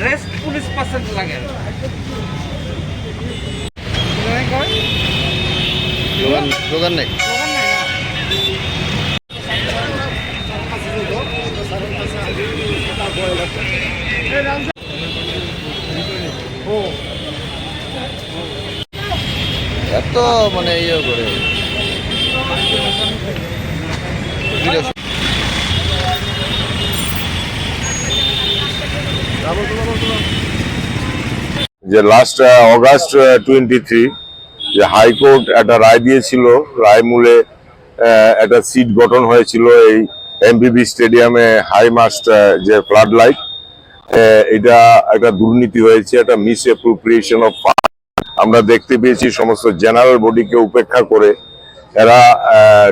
Rest police percent লাগে দোকান নেই। এত মানে ইয়ে করে যে লাস্ট অগাস্ট 23 যে হাইকোর্ট একটা রায় দিয়েছিল, রায় মূলে একটা সিট গঠন হয়েছিল এই এমবিবি স্টেডিয়ামে হাই মাস্ট যে ফ্লাড লাইট, এটা একটা দুর্নীতি হয়েছে, একটা মিস অ্যাপ্রোপ্রিয়েশন অফ ফান্ড আমরা দেখতে পেয়েছি। সমস্ত জেনারেল বডিকে উপেক্ষা করে এরা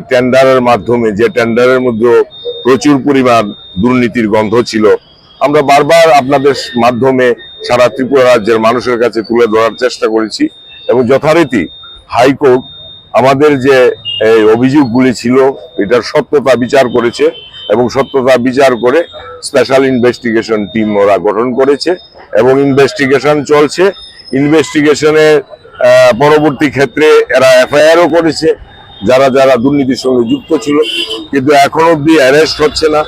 টেন্ডারের মাধ্যমে, যে টেন্ডারের মধ্যে প্রচুর পরিমাণ দুর্নীতির গন্ধ ছিল, আমরা বারবার আপনাদের মাধ্যমে সারা ত্রিপুরা রাজ্যের মানুষের কাছে তুলে ধরার চেষ্টা করেছি এবং যথারীতি হাইকোর্ট আমাদের যে অভিযোগগুলি ছিল এটার সত্যতা বিচার করেছে এবং সত্যতা বিচার করে স্পেশাল ইনভেস্টিগেশন টিম ওরা গঠন করেছে এবং ইনভেস্টিগেশন চলছে। ইনভেস্টিগেশনের পরবর্তী ক্ষেত্রে এরা এফআইআরও করেছে যারা যারা দুর্নীতির সঙ্গে যুক্ত ছিল, কিন্তু এখন অব্দি অ্যারেস্ট হচ্ছে না।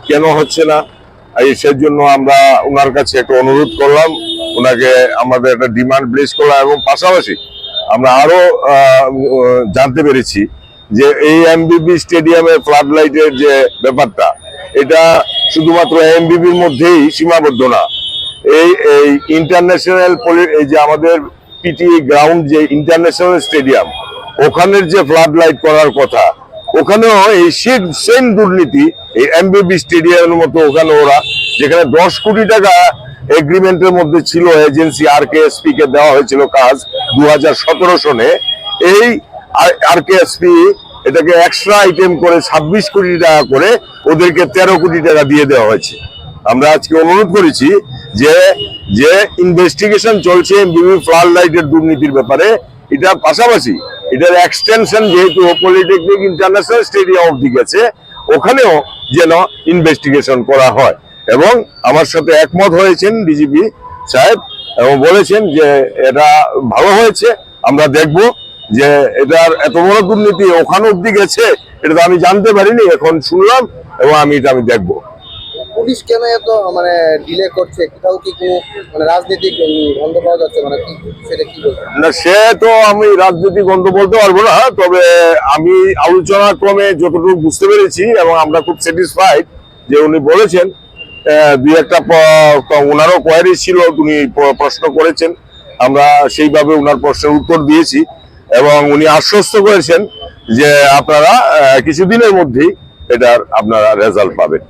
কেন হচ্ছে না, সেই জন্য আমরা ওনার কাছে একটা অনুরোধ করলাম, ওনাকে আমাদের একটা ডিমান্ড প্লেস করলাম এবং পাশাপাশি আমরা আরো জানতে পেরেছি যে এই এমবিবি স্টেডিয়ামের ফ্লাড লাইটের যে ব্যাপারটা, এটা শুধুমাত্র এমবিবির মধ্যেই সীমাবদ্ধ না। এই ইন্টারন্যাশনাল এই যে আমাদের পিটি গ্রাউন্ড যে ইন্টারন্যাশনাল স্টেডিয়াম, ওখানের যে ফ্লাড লাইট করার কথা, ওখানেও এই সেম দুর্নীতি এই এমবিবি স্টেডিয়ামের মতো ওখানে ওরা, যেখানে 10 কোটি টাকা এগ্রিমেন্টের মধ্যে ছিল, এজেন্সি আরকেএসপি কে দেওয়া হয়েছিল কাজ 2017 সনে, এই আরকেএসপি এটাকে এক্সট্রা আইটেম করে 26 কোটি টাকা করে ওদেরকে 13 কোটি টাকা দিয়ে দেওয়া হয়েছে। আমরা আজকে অনুরোধ করেছি যে যে ইনভেস্টিগেশন চলছে এমবিবি ফ্লাড লাইটের দুর্নীতির ব্যাপারে, এটার পাশাপাশি এটার এক্সটেনশন যেহেতু পলিটেকনিক ইন্টারন্যাশনাল স্টেডিয়াম অবধি গেছে, ওখানেও যেন ইনভেস্টিগেশন করা হয়। এবং আমার সাথে একমত হয়েছেন ডিজিপি সাহেব এবং বলেছেন যে এটা ভালো হয়েছে, আমরা দেখব যে এটার এত বড় দুর্নীতি ওখানে অবধি গেছে, এটা তো আমি জানতে পারিনি, এখন শুনলাম এবং আমি দেখবো। পুলিশ কেন এত মানে ডিলে করছে? কোথাও কি কোনো মানে রাজনৈতিক গন্ধ পাওয়া যাচ্ছে? মানে সেটা কি বলছেন? না, সে তো আমি রাজনৈতিক গন্ধ বলতে পারবো না, তবে আমি আলোচনা ক্রমে যতটুকু বুঝতে পেরেছি এবং আমরা খুব স্যাটিসফাইড যে উনি বলেছেন, দুই একটা ওনারও কোয়ারি ছিল, উনি প্রশ্ন করেছেন, আমরা সেইভাবে ওনার প্রশ্নের উত্তর দিয়েছি এবং উনি আশ্বস্ত করেছেন যে আপনারা কিছুদিনের মধ্যেই এটার আপনারা রেজাল্ট পাবেন।